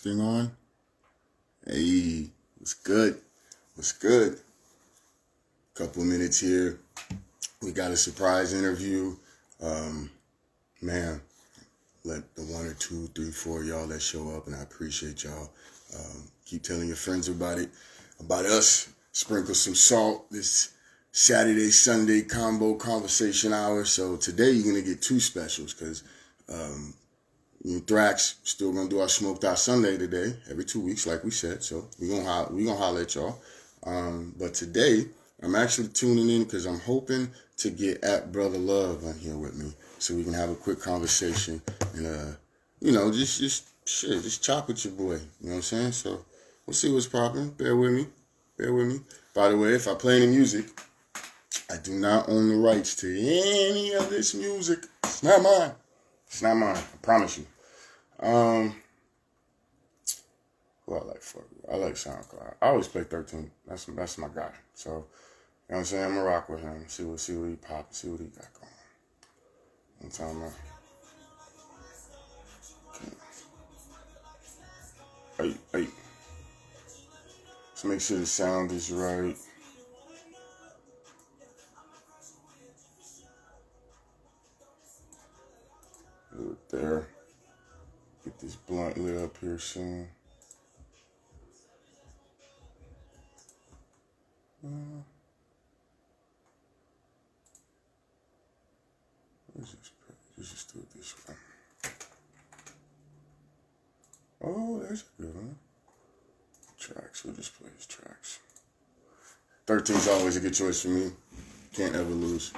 thing on? Hey, what's good? What's good? Couple minutes here. We got a surprise interview. Man, let the 1 or 2, 3, 4 of y'all that show up, and I appreciate y'all. Keep telling your friends about it, about us. Sprinkle some salt this Saturday, Sunday combo conversation hour. So today you're going to get 2 specials because Thrax still going to do our Smoked Out Sunday today, every 2 weeks, like we said. So we're gonna holler at y'all. But today, I'm actually tuning in because I'm hoping to get at BruthaLuv on here with me so we can have a quick conversation and, just chop with your boy. You know what I'm saying? So we'll see what's popping. Bear with me. By the way, if I play any music, I do not own the rights to any of this music. It's not mine. I promise you. Well, I like SoundCloud. I always play 13. That's my guy. So, you know what I'm saying? I'm gonna rock with him. See what he popping. See what he got going. I'm talking about. Okay. Hey. Let's make sure the sound is right. Do it there. Get this blunt lit up here soon. Let's just do it this way. Oh, that's good, huh? Tracks. We'll just play his tracks. 13's always a good choice for me. Can't ever lose.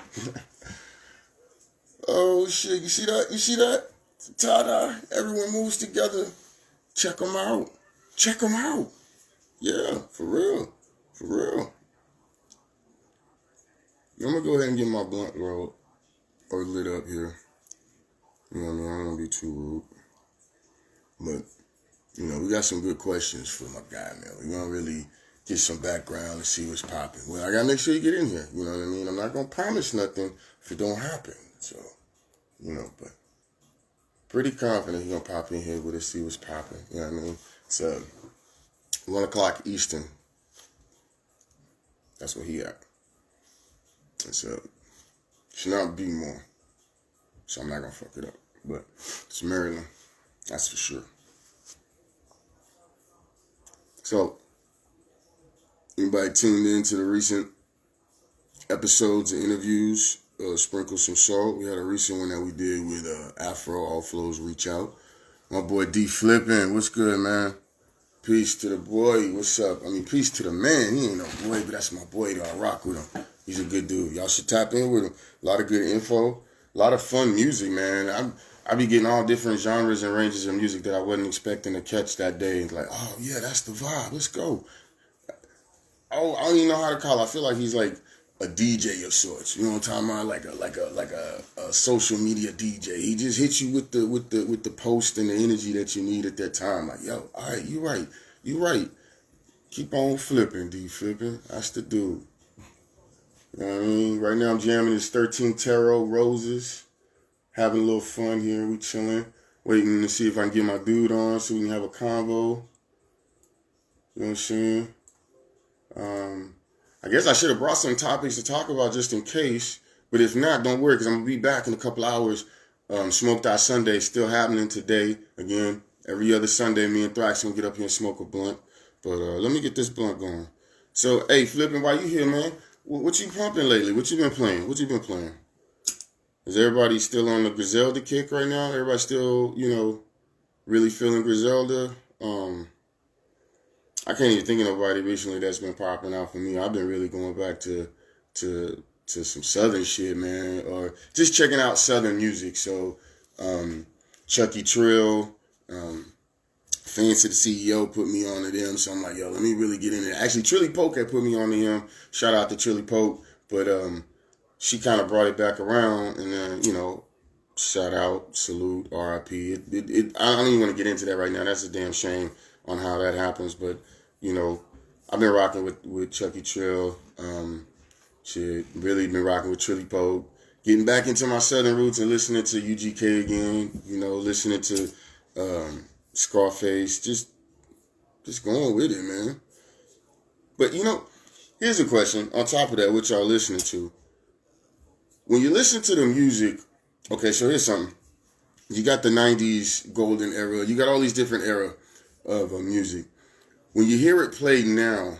Oh, shit. You see that? Ta-da. Everyone moves together. Check them out. Yeah, for real. I'm going to go ahead and get my blunt rolled or lit up here. You know what I mean? I don't want to be too rude. But, we got some good questions for my guy, man. We're going to really get some background and see what's popping. Well, I got to make sure you get in here. You know what I mean? I'm not going to promise nothing if it don't happen. So, but pretty confident he's going to pop in here with us, see what's popping. You know what I mean? It's 1 o'clock Eastern. That's where he at. Should not be more. So I'm not going to fuck it up. But it's Maryland. That's for sure. So, anybody tuned in to the recent episodes and interviews, Sprinkle Some Salt. We had a recent one that we did with Afro, All Flows Reach Out. My boy D Flippin', what's good, man? Peace to the boy, what's up? I mean, peace to the man. He ain't no boy, but that's my boy, though. I rock with him. He's a good dude. Y'all should tap in with him. A lot of good info, a lot of fun music, man. I be getting all different genres and ranges of music that I wasn't expecting to catch that day. It's like, oh, yeah, that's the vibe. Let's go. Oh, I don't even know how to call it. I feel like he's like a DJ of sorts. You know what I'm talking about? Like a social media DJ. He just hits you with the post and the energy that you need at that time. Like, yo, all right, you right. Keep on flipping, D Flipping. That's the dude. You know what I mean? Right now I'm jamming his 13 Tarot Roses. Having a little fun here. We chilling. Waiting to see if I can get my dude on so we can have a convo. You know what I'm saying? I guess I should have brought some topics to talk about just in case. But if not, don't worry, because I'm going to be back in a couple hours. Smoked Out Sunday still happening today. Again, every other Sunday, me and Thrax going to get up here and smoke a blunt. But let me get this blunt going. So, hey, Flippin', why you here, man? What you pumping lately? What you been playing? Is everybody still on the Griselda kick right now? Everybody still, really feeling Griselda? I can't even think of nobody recently that's been popping out for me. I've been really going back to some Southern shit, man, or just checking out Southern music. So, Chucky Trill, Fancy the CEO put me on to them. So I'm like, yo, let me really get in there. Actually, Trilly Poke had put me on to him. Shout out to Trilly Poke. But she kind of brought it back around. And then, shout out, salute, RIP. I don't even want to get into that right now. That's a damn shame on how that happens. But, I've been rocking with Chucky Trill. Really been rocking with Trilly Poke. Getting back into my Southern roots and listening to UGK again. Listening to Scarface. Just just going with it, man. But here's a question on top of that, what y'all listening to. When you listen to the music, okay, so here's something. You got the 90s golden era. You got all these different era of music. When you hear it played now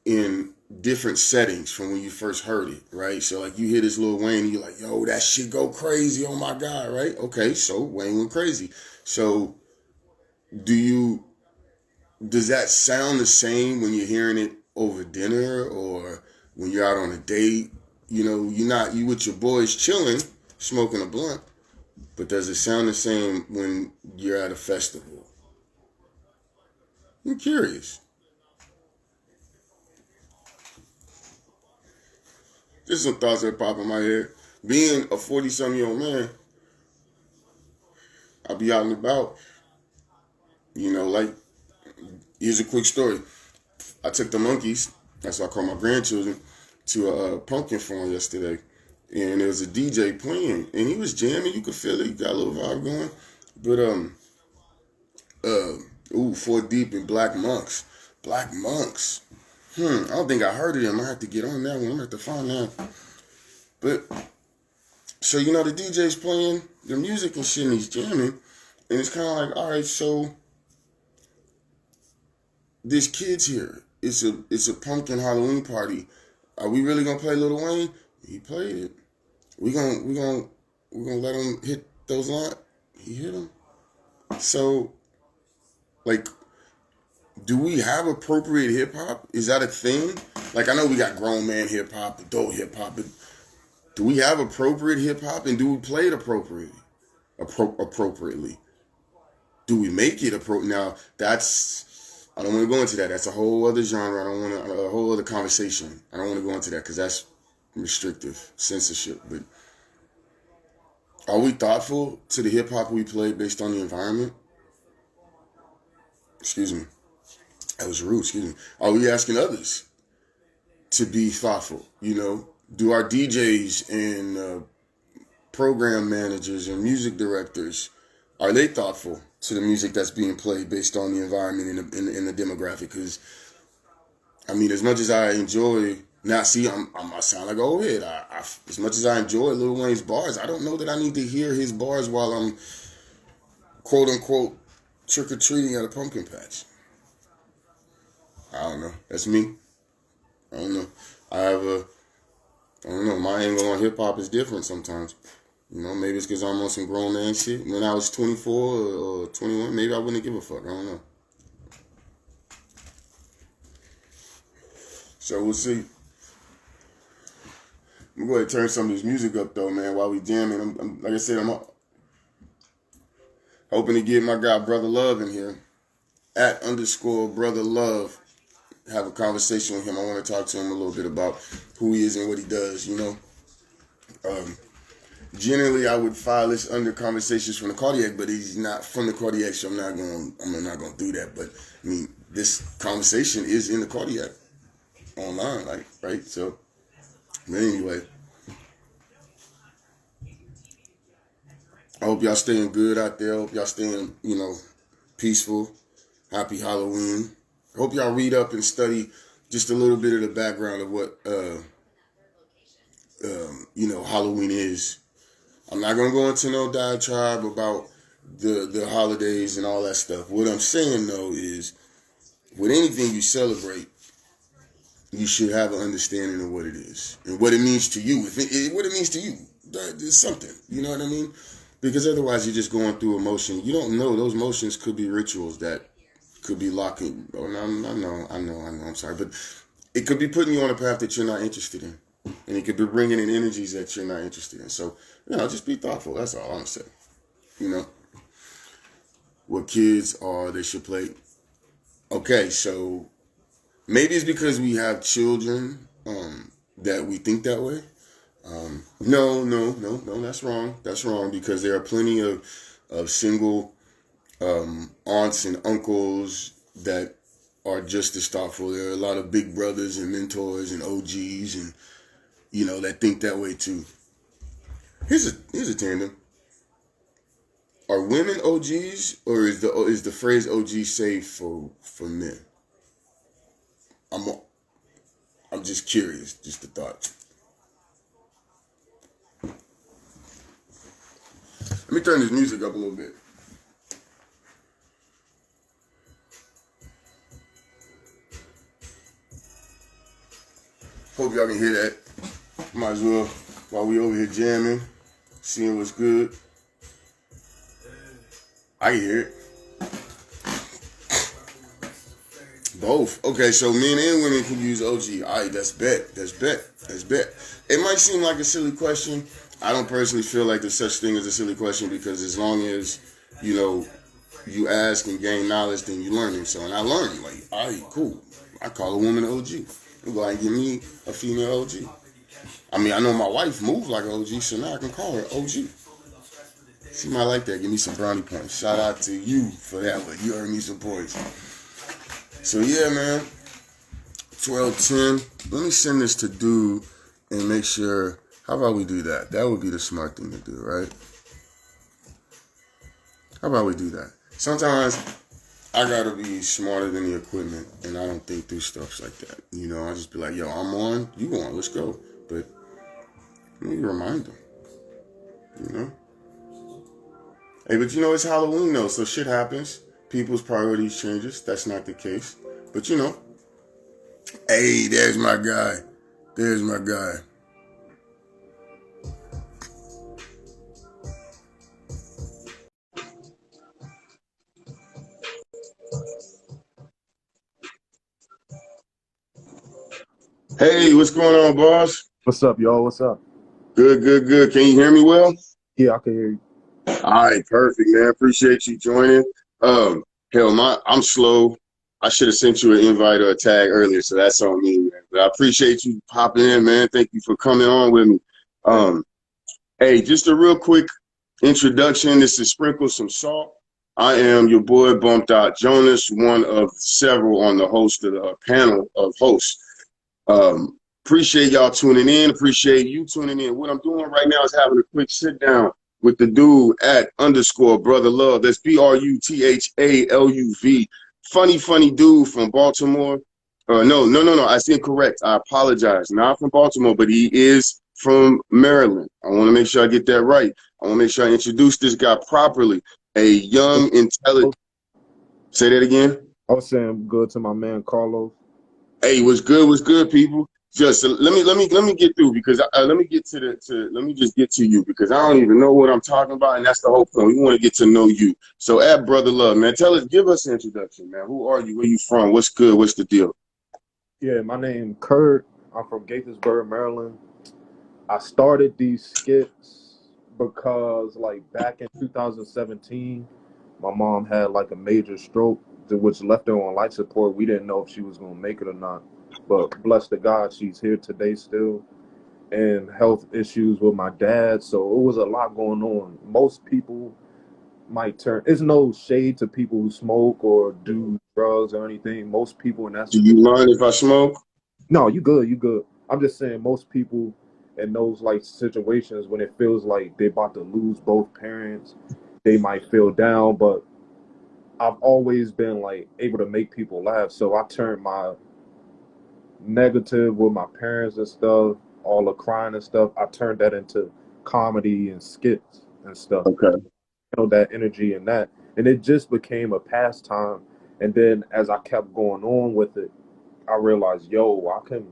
in different settings from when you first heard it, right? So like you hear this Lil Wayne, you're like, yo, that shit go crazy. Oh my God, right? Okay, so Wayne went crazy. So does that sound the same when you're hearing it over dinner or when you're out on a date? You with your boys chilling, smoking a blunt, but does it sound the same when you're at a festival? I'm curious. Just some thoughts that pop in my head. Being a 40-some-year-old man, I'll be out and about. Like, here's a quick story. I took the monkeys, that's what I call my grandchildren, to a pumpkin farm yesterday. And there was a DJ playing, and he was jamming. You could feel it. He got a little vibe going. But, 4 Deep and Black Monks. Black Monks. I don't think I heard of them. I have to get on that one. I'm going to have to find that. But, so, the DJ's playing the music and shit, and he's jamming. And it's kind of like, all right, so there's kids here. It's a pumpkin Halloween party. Are we really going to play Lil Wayne? He played it. We're gonna let him hit those lines. He hit them. So, like, do we have appropriate hip hop? Is that a thing? Like, I know we got grown man hip hop, adult hip hop, but do we have appropriate hip hop, and do we play it appropriately? Appropriately? Do we make it appropriate? Now, I don't want to go into that. That's a whole other genre. I don't want a whole other conversation. I don't want to go into that because that's restrictive censorship. But are we thoughtful to the hip hop we play based on the environment? Excuse me. That was rude. Excuse me. Are we asking others to be thoughtful? Do our DJs and program managers and music directors, are they thoughtful to the music that's being played based on the environment and the demographic? Because, as much as I enjoy, I sound like an old head. As much as I enjoy Lil Wayne's bars, I don't know that I need to hear his bars while I'm, quote unquote, trick-or-treating at a pumpkin patch. I don't know. That's me. I don't know. I don't know. My angle on hip-hop is different sometimes. Maybe it's because I'm on some grown man shit. When I was 24 or 21, maybe I wouldn't give a fuck. I don't know. So we'll see. I'm going to go ahead and turn some of this music up, though, man, while we jamming. Like I said, I'm hoping to get my guy BruthaLuv in here. @_BruthaLuv. Have a conversation with him. I want to talk to him a little bit about who he is and what he does, Generally, I would file this under conversations from the Cardiac, but he's not from the Cardiac, so I'm not going to do that. But this conversation is in the Cardiac online, right? So, but anyway, I hope y'all staying good out there. I hope y'all staying, peaceful. Happy Halloween. I hope y'all read up and study just a little bit of the background of what, Halloween is. I'm not going to go into no diatribe about the holidays and all that stuff. What I'm saying, though, is with anything you celebrate, you should have an understanding of what it is and what it means to you. What it means to you, there's something. You know what I mean? Because otherwise, you're just going through emotion. You don't know. Those emotions could be rituals that could be locking. Oh, no, I know. I'm sorry. But it could be putting you on a path that you're not interested in. And it could be bringing in energies that you're not interested in. So, just be thoughtful. That's all I'm saying. What kids are, they should play. Okay, so maybe it's because we have children that we think that way. No, that's wrong. That's wrong because there are plenty of single aunts and uncles that are just as thoughtful. There are a lot of big brothers and mentors and OGs and that think that way too. Here's a tandem. Are women OGs, or is the phrase OG safe for men? I'm I'm just curious, just a thought. Let me turn this music up a little bit. Hope y'all can hear that. Might as well, while we over here jamming, seeing what's good. I can hear it. Both. Okay, so men and women can use OG. All right, that's bet. That's bet. That's bet. It might seem like a silly question. I don't personally feel like there's such thing as a silly question, because as long as, you know, you ask and gain knowledge, then you learn it. So, and I learned, like, all right, cool. I call a woman OG. You go and give me a female OG. I mean, I know my wife moves like an OG, so now I can call her OG. She might like that. Give me some brownie points. Shout out to you for that, but you earned me some points. So yeah, man, 12:10. Let me send this to Dude and make sure. How about we do that? That would be the smart thing to do, right? How about we do that? Sometimes I gotta be smarter than the equipment, and I don't think through stuff like that. You know, I just be like, yo, I'm on, you on, let's go. But let me remind them, you know? Hey, but you know, it's Halloween though, so shit happens. People's priorities changes. That's not the case. But you know, hey, there's my guy. There's my guy. Hey, what's going on, boss? What's up, y'all? What's up? Good, good, good. Can you hear me well? Yeah, I can hear you. All right, perfect, man. Appreciate you joining. I'm slow. I should have sent you an invite or a tag earlier, so that's on me, man. But I appreciate you popping in, man. Thank you for coming on with me. Hey, just a real quick introduction. This is Sprinkle Some Salt. I am your boy, Bumped Out Jonas, one of several on the host of the panel of hosts. Appreciate y'all tuning in. Appreciate you tuning in. What I'm doing right now is having a quick sit down with the dude at _BruthaLuv. That's BruthaLuv. Funny dude from Baltimore. No. I said correct. I apologize. Not from Baltimore, but he is from Maryland. I want to make sure I get that right. I want to make sure I introduce this guy properly. A young, intelligent. Say that again. I was saying good to my man Carlos. Hey, what's good, people? Just let me get through, because let me just get to you, because I don't even know what I'm talking about, and that's the whole point. We want to get to know you. So at BruthaLuv, man, give us an introduction, man. Who are you? Where you from? What's good? What's the deal? Yeah, my name Kurt. I'm from Gaithersburg, Maryland. I started these skits because, like, back in 2017, my mom had like a major stroke, which left her on life support. We didn't know if she was gonna make it or not, but bless to God, she's here today still. And health issues with my dad, so it was a lot going on. Most people might turn. It's no shade to people who smoke or do drugs or anything. Most people in that Do you mind if I smoke? No, you good, you good. I'm just saying most people in those like situations when it feels like they're about to lose both parents, they might feel down, but I've always been like able to make people laugh. So I turned my negative with my parents and stuff, all the crying and stuff, I turned that into comedy and skits and stuff. Okay. That energy and that. And it just became a pastime. And then as I kept going on with it, I realized, yo, I can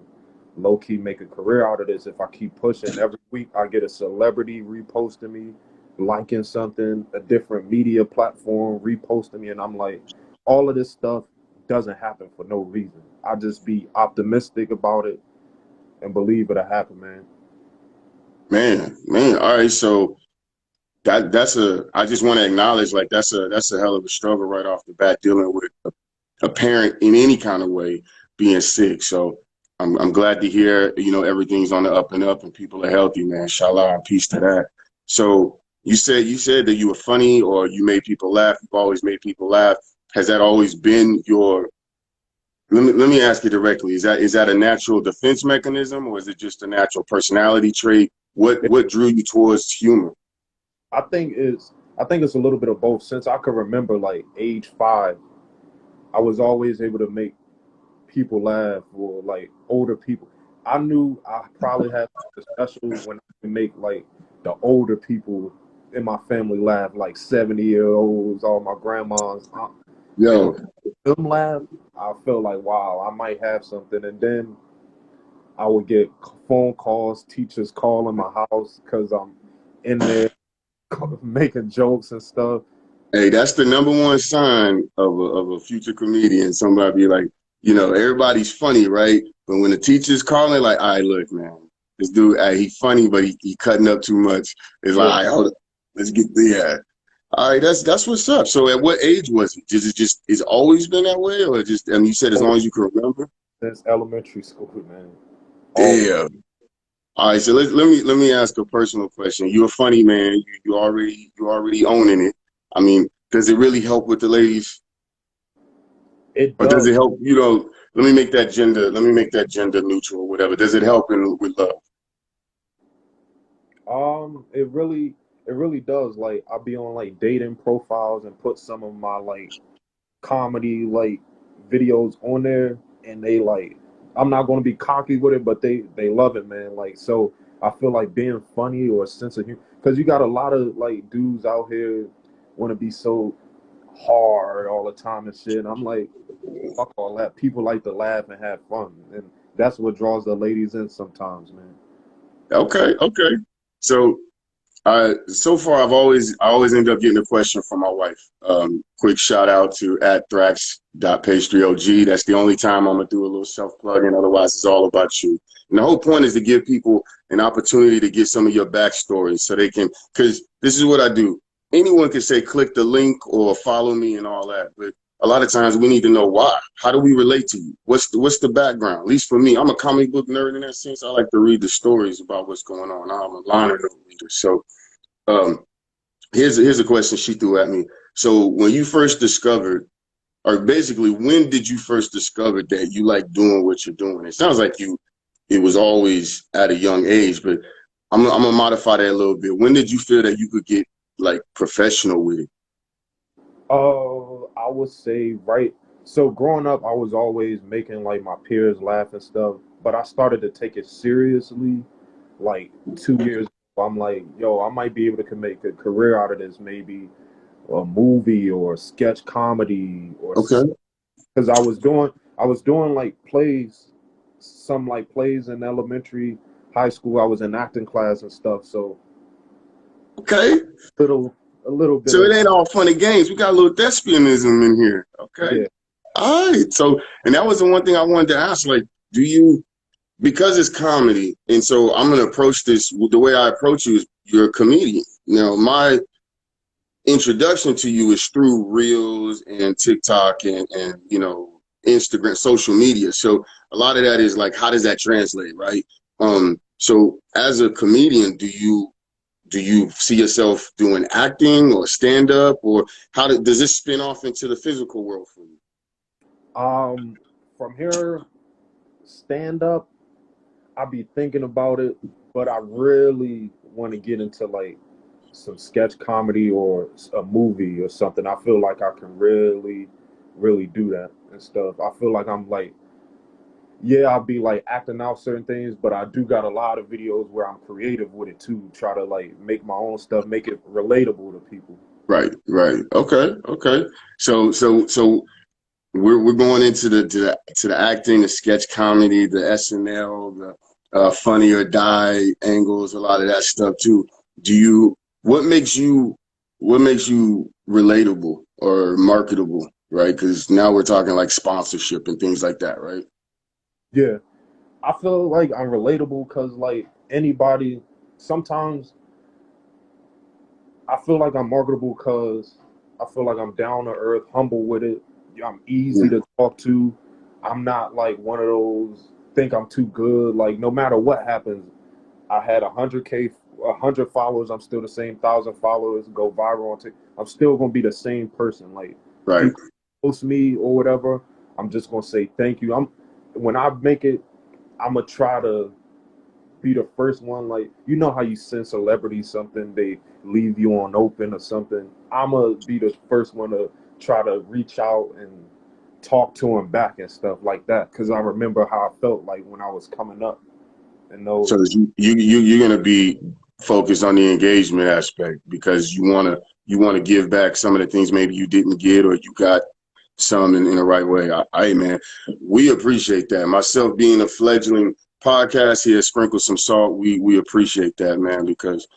low-key make a career out of this if I keep pushing. Every week I get a celebrity reposting me, liking something, a different media platform reposting me, and I'm like, all of this stuff doesn't happen for no reason. I just be optimistic about it and believe it'll happen, man. Man. All right, so that's I just want to acknowledge, like, that's a hell of a struggle right off the bat, dealing with a parent in any kind of way being sick. So I'm glad to hear, everything's on the up and up and people are healthy, man. Inshallah, and peace to that. So you said that you were funny, or you made people laugh. You've always made people laugh. Has that always been your? Let me ask you directly. Is that a natural defense mechanism, or is it just a natural personality trait? What drew you towards humor? I think I think it's a little bit of both. Since I could remember, like age 5, I was always able to make people laugh, or like older people. I knew I probably had something special when I could make like the older people in my family laugh, like 70-year-olds, all my grandmas. And Yo, when them laugh, I felt like, wow, I might have something. And then I would get phone calls, teachers calling my house because I'm in there making jokes and stuff. hey, that's the number one sign of a future comedian. Somebody be like, you know, everybody's funny, right? But when the teacher's calling, like, all right, look, man, this dude, he funny, but he cutting up too much. It's like, Yeah, all right, hold up, let's get the All right, that's what's up. So, at what age was it? Is it just it's always been that way, or just? I mean, you said as long as you can remember. since elementary school, man. Always. Damn. All right, so let me ask a personal question. You're a funny man. You already owning it. I mean, does it really help with the ladies, It or does does. it help? You know, let me make that gender neutral, whatever. Does it help with love? It really does. Like I'll be on like dating profiles and put some of my like comedy like videos on there, and they like I'm not gonna be cocky with it, but they love it, man. Like so, I feel like being funny or a sense of humor, because you got a lot of like dudes out here want to be so hard all the time and shit. And I'm like, fuck all that. People like to laugh and have fun, and that's what draws the ladies in sometimes, man. Okay, okay. So so far, I always end up getting a question from my wife. Quick shout out to at thrax.pastryog. That's the only time I'm gonna do a little self plugging. Otherwise, it's all about you. And the whole point is to give people an opportunity to get some of your backstory, so they can. Because this is what I do. Anyone can say click the link or follow me and all that, but a lot of times we need to know why. How do we relate to you? What's the background? At least for me, I'm a comic book nerd in that sense. I like to read the stories about what's going on. I'm a liner note reader, so. Um, here's a question she threw at me. So when you first discovered, or basically, when did you first discover that you like doing what you're doing? It sounds like it was always at a young age, but I'm gonna modify that a little bit. When did you feel that you could get like professional with it? I would say right. So growing up, I was always making like my peers laugh and stuff, but I started to take it seriously like 2 years ago. I'm like, yo, I might be able to make a career out of this, maybe a movie or a sketch comedy or Okay, because I was doing like plays, some like plays in elementary, high school. I was in acting class and stuff, so okay. little a little bit So of it ain't all fun and games. We got a little thespianism in here. Okay. yeah. All right. So, and that was the one thing I wanted to ask. Like, do you because it's comedy, and so I'm gonna approach this the way I approach you is you're a comedian. Now, my introduction to you is through Reels and TikTok and Instagram, social media. So a lot of that is like, how does that translate, right? So as a comedian, do you see yourself doing acting or stand up, or does this spin off into the physical world for you? Um, from here, stand up. I be thinking about it, but I really want to get into like some sketch comedy or a movie or something. I feel like I can really, really do that and stuff. I feel like I'm like, yeah, I'll be like acting out certain things, but I do got a lot of videos where I'm creative with it too. Try to like make my own stuff, make it relatable to people. Right, right. Okay, okay. So we're going into the acting, the sketch comedy, the SNL, the funny or die angles, a lot of that stuff too. Do you what makes you relatable or marketable, right? Because now we're talking like sponsorship and things like that, right? Yeah, I feel like I'm relatable because like anybody, sometimes I feel like I'm marketable because I feel like I'm down to earth, humble with it. I'm easy Yeah. to talk to. I'm not like one of those think I'm too good. Like no matter what happens, I had 100K, 100 followers. I'm still the same 1,000 followers. Go viral on TikTok. I'm still gonna be the same person. Like Right. people post me or whatever. I'm just gonna say thank you. When I make it, I'm gonna try to be the first one. Like, you know how you send celebrities something, they leave you on open or something. I'ma be the first one to try to reach out and talk to him back and stuff like that, because I remember how I felt like when I was coming up and So those. you're gonna be focused on the engagement aspect because you wanna give back some of the things maybe you didn't get or you got some in the right way. Man, we appreciate that. Myself being a fledgling podcast here, Sprinkle Some Salt, we appreciate that, man, because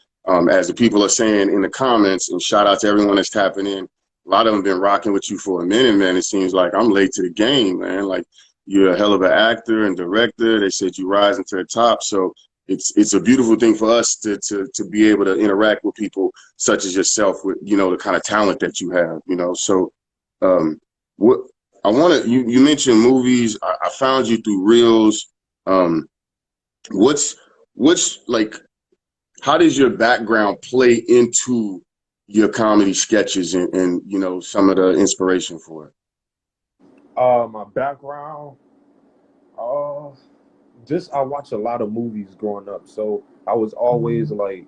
as the people are saying in the comments, and shout out to everyone that's tapping in, a lot of them been rocking with you for a minute, man. It seems like I'm late to the game, man. Like, you're a hell of an actor and director. They said you rising to the top. So it's a beautiful thing for us to be able to interact with people such as yourself with, the kind of talent that you have, So what I want to, you mentioned movies. I found you through Reels. Um, what's like, how does your background play into your comedy sketches and some of the inspiration for it? My background, uh, just I watch a lot of movies growing up, so I was always like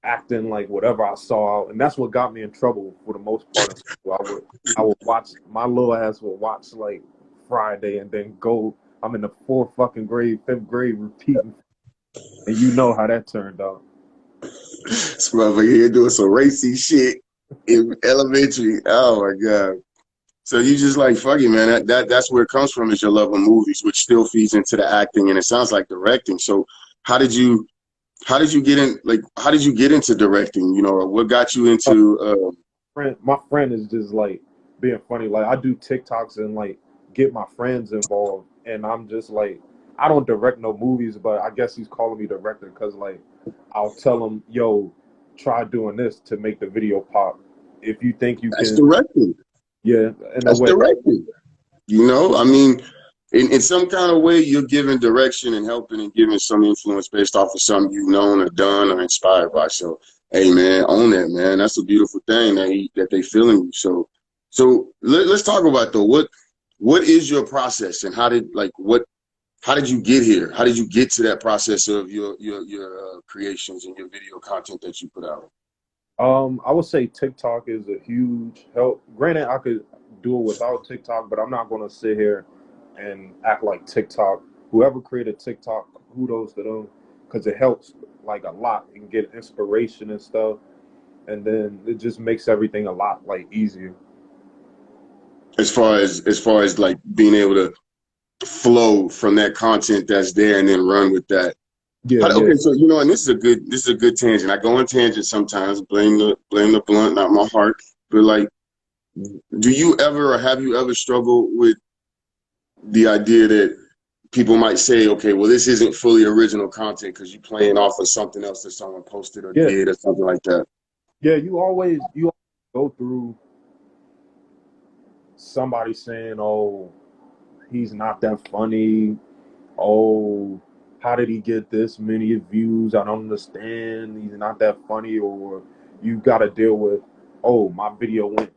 acting like whatever I saw, and that's what got me in trouble for the most part in school. I would watch, my little ass would watch like Friday and then go. I'm in the fourth fucking grade, fifth grade, repeating, and you know how that turned out. This motherfucker here doing some racy shit in elementary. Oh my god! So you just like fuck it, man. That's where it comes from, is your love of movies, which still feeds into the acting, and it sounds like directing. So how did you get in? Like, how did you get into directing? Or what got you into? My friend is just like being funny. Like, I do TikToks and like get my friends involved, and I'm just like, I don't direct no movies, but I guess he's calling me director because like I'll tell him, yo, try doing this to make the video pop. If you think you That's can, directing. yeah, in a That's way. directing. I mean, in some kind of way, you're giving direction and helping and giving some influence based off of something you've known or done or inspired by. So, hey, man, own that, man. That's a beautiful thing that they feeling you. So let's talk about though. What is your process, and how did you get here? How did you get to that process of your creations and your video content that you put out? I would say TikTok is a huge help. Granted, I could do it without TikTok, but I'm not gonna sit here and act like TikTok. Whoever created TikTok, kudos to them, because it helps like a lot and get inspiration and stuff, and then it just makes everything a lot like easier. As far as like being able to flow from that content that's there and then run with that. Yeah, yeah. Okay, so and this is a good tangent. I go on tangents sometimes. Blame the blunt, not my heart. But like, do you ever or have you ever struggled with the idea that people might say, okay, well, this isn't fully original content because you're playing off of something else that someone posted or Yeah, did or something like that? yeah. You always go through somebody saying, "Oh, he's not that funny." Oh, how did he get this many views? I don't understand. He's not that funny. Or you got to deal with, oh, my video went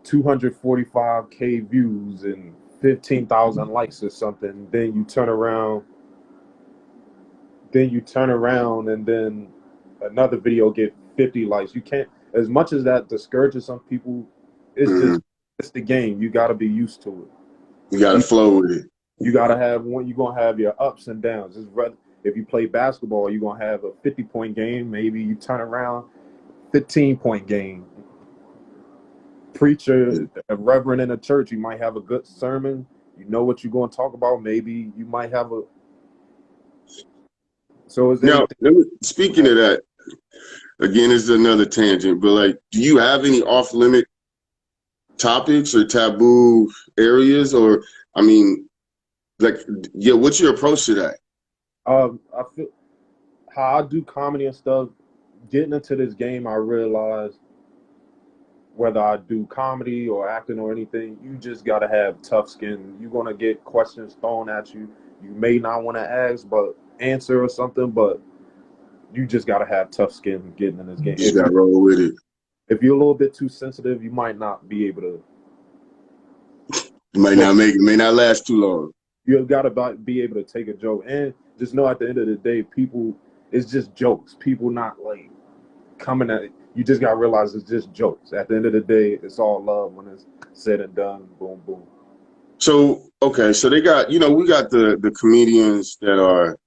245K views and 15,000 likes or something. Then you turn around and then another video get 50 likes. You can't, as much as that discourages some people, it's Hmm. just, it's the game. You got to be used to You got to it. flow with it. You gotta have one. You're gonna have your ups and downs. If you play basketball, you're gonna have a 50-point game. Maybe you turn around, 15-point game. Preacher, a reverend in a church, you might have a good sermon. You know what you're gonna talk about. Maybe you might have a. So is Now, anything. speaking of that, again, this is another tangent, but like, do you have any off limit topics or taboo areas, or I mean, like, yeah, what's your approach to that? I feel how I do comedy and stuff. Getting into this game, I realized whether I do comedy or acting or anything, you just gotta have tough skin. You're gonna get questions thrown at you. You may not want to ask, but answer or something. But you just gotta have tough skin getting in this game. Just got to roll with it. If you're a little bit too sensitive, you might not be able to. You might not make it, may not last too long. You gotta be able to take a joke, and just know at the end of the day, people, it's just jokes. People not like coming at it. You just gotta realize it's just jokes. At the end of the day, it's all love when it's said and done. Boom, boom. So okay, so they got we got the comedians that are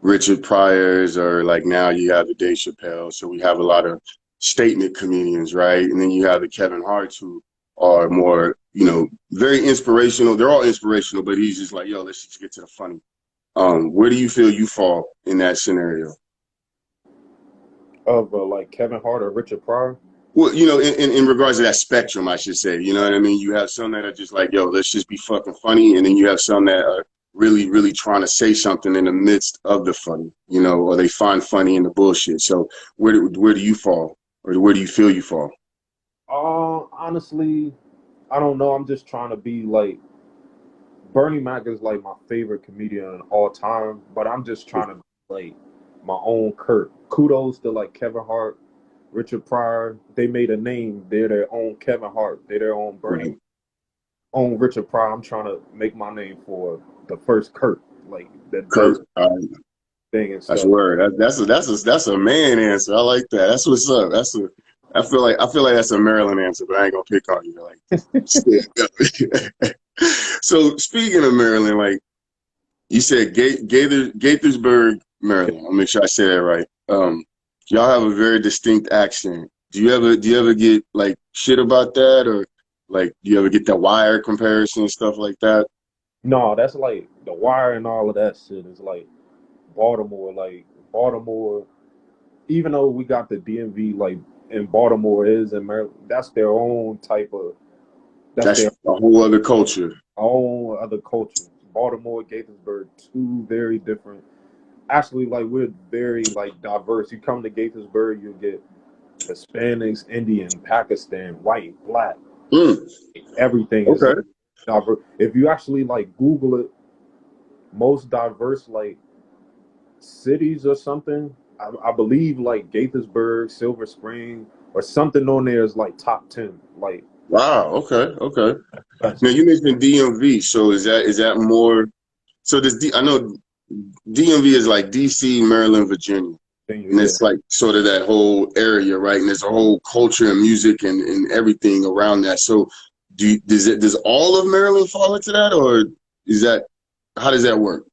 Richard Pryors, or like now you have the Dave Chappelle. So we have a lot of statement comedians, right? And then you have the Kevin Harts, who are more, very inspirational. They're all inspirational, but he's just like, yo, let's just get to the funny. Where do you feel you fall in that scenario? Of like Kevin Hart or Richard Pryor. Well, in regards to that spectrum, I should say, you know what I mean? You have some that are just like, yo, let's just be fucking funny. And then you have some that are really, really trying to say something in the midst of the funny, or they find funny in the bullshit. So where do you fall? Or where do you feel you fall? Honestly, I don't know. I'm just trying to be like, Bernie Mac is like my favorite comedian of all time, but I'm just trying to be like my own Kurt. Kudos to like Kevin Hart, Richard Pryor. They made a name. They're their own Kevin Hart. They're their own Bernie, Right. own Richard Pryor. I'm trying to make my name for the first Kurt, like that does Kurt, thing and that's stuff. word. That's a man answer. I like that. That's what's up. I feel like that's a Maryland answer, but I ain't gonna pick on you. Like, shit. So speaking of Maryland, like you said, Gaithersburg, Maryland. I'll make sure I say that right. Y'all have a very distinct accent. Do you ever get like shit about that, or like do you ever get that Wire comparison and stuff like that? No, that's like the Wire and all of that shit is like Baltimore. Like Baltimore, even though we got the DMV, like in Baltimore is in Maryland, that's their own type of, that's That's their a whole other culture. own other culture. Baltimore, Gaithersburg, two very different. Actually, like we're very like diverse. You come to Gaithersburg, you get Hispanics, Indian, Pakistan, white, black. Mm, Everything is okay. like diverse. If you actually like Google it, most diverse like cities or something, I believe like Gaithersburg, Silver Spring, or something on there is like top 10. Like Wow. Okay. Okay. Now best you mentioned DMV. So is that more? So I know DMV is like DC, Maryland, Virginia. thing, And yeah. it's like sort of that whole area, right? And there's a whole culture and music and everything around that. So does all of Maryland fall into that, or is that how does that work?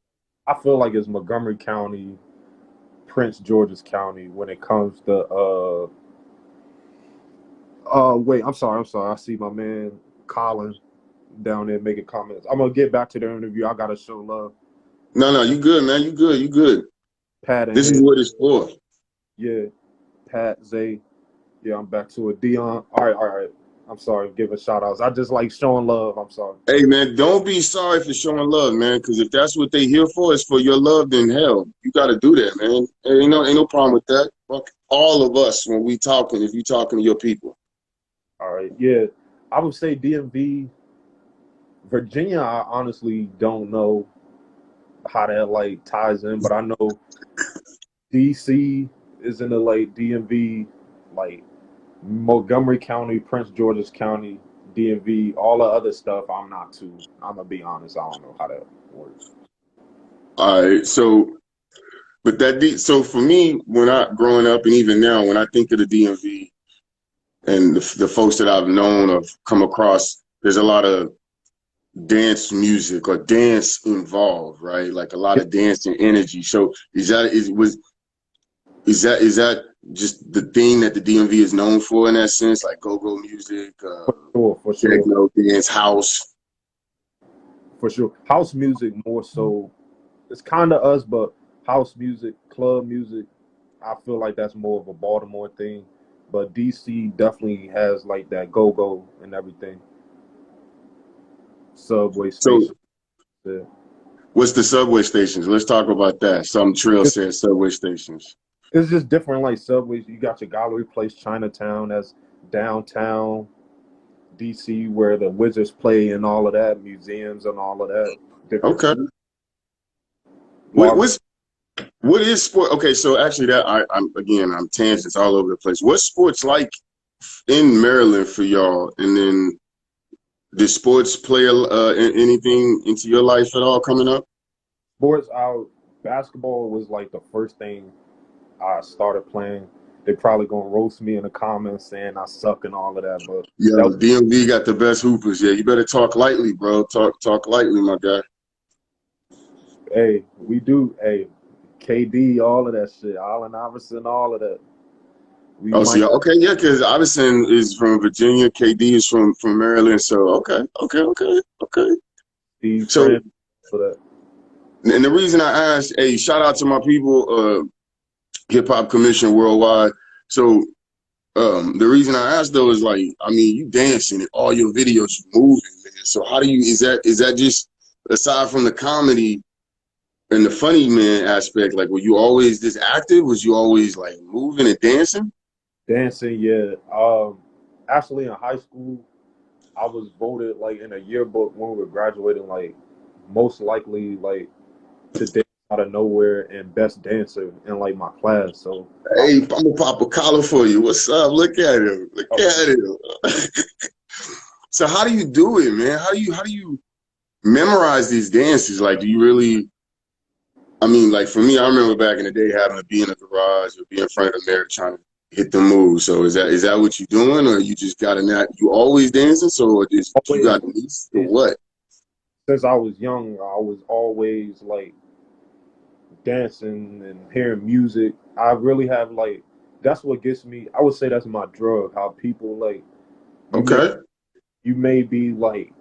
I feel like it's Montgomery County, Prince George's County when it comes to wait, I'm sorry. I see my man Colin down there making comments. I'm gonna get back to the interview. I gotta show love. No, you good, man. You good. You good. Pat in This is here. what it's for. Yeah. Pat, Zay. Yeah, I'm back to it. Dion. All right. I'm sorry, giving shout outs. I just like showing love. I'm sorry. Hey, man, don't be sorry for showing love, man. Because if that's what they here for, is for your love, then hell, you got to do that, man. Ain't no problem with that. Fuck all of us when we talking. If you talking to your people. All right. Yeah. I would say DMV. Virginia, I honestly don't know how that like ties in, but I know DC is in the like DMV, like Montgomery County, Prince George's County, DMV, all the other stuff. I'm not too. I'm gonna be honest. I don't know how that works. All right, so but so for me, when I growing up and even now, when I think of the DMV and the folks that I've known or come across, there's a lot of dance music or dance involved, right? Like a lot of dance and energy. So is that just the thing that the DMV is known for in that sense, like go-go music, For sure, techno, dance, house? for sure. House music more so. It's kind of us, but house music, club music. I feel like that's more of a Baltimore thing, but DC definitely has like that go go and everything. Subway So station. Yeah. what's the subway stations? Let's talk about that. Some Trill said subway stations. It's just different like subways. You got your Gallery Place, Chinatown, that's downtown DC where the Wizards play and all of that, museums and all of that. Different Okay. What, Marvin. what's what is sport? Okay, so actually I'm tangents all over the place. What's sports like in Maryland for y'all? And then did sports play anything into your life at all coming up? sports out, basketball was like the first thing I started playing. They probably gonna roast me in the comments saying I suck and all of that, but that Yo, was, DMV got the best hoopers. Yeah, you better talk lightly, bro. Talk lightly, my guy. hey, we do, hey, KD, all of that shit, Allen Iverson, all of that. We Oh, so might yeah, okay, yeah, because Iverson is from Virginia, KD is from Maryland. So okay. see So, friends for that. and the reason I asked, hey, shout out to my people, Hip Hop Commission Worldwide. So, the reason I asked though is like, I mean, you dancing in all your videos, you moving, man. So how do you? Is that just aside from the comedy and the funny man aspect? Like, were you always this active? Was you always like moving and dancing? Dancing, yeah. Actually in high school, I was voted like in a yearbook when we were graduating, like most likely like to dance out of nowhere and best dancer in like my class. So I Hey, I'm gonna pop a collar for you. What's up? Look at him. Look at him. So how do you do it, man? How do you memorize these dances? Like, do you really? I mean, like for me, I remember back in the day having to be in a garage or be in front of the mirror trying to hit the move. So is that what you're doing, or you just got to not? You always dancing, so or just you always got niece or what? since I was young, I was always like dancing and hearing music. I really have like that's what gets me. I would say that's my drug. How people like you may Okay, you may be like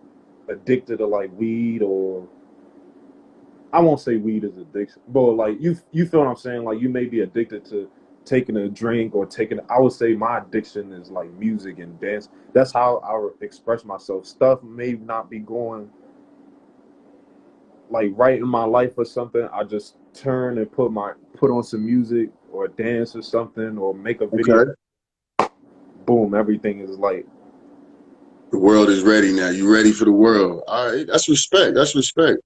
addicted to like weed or I won't say weed is addiction, but like you feel what I'm saying? Like you may be addicted to taking a drink or taking. I would say my addiction is like music and dance. That's how I would express myself. Stuff may not be going like right in my life or something. I just turn and put on some music or dance or something or make a video. okay. Boom, everything is like The world is ready now. You ready for the world? All right, that's respect. That's respect.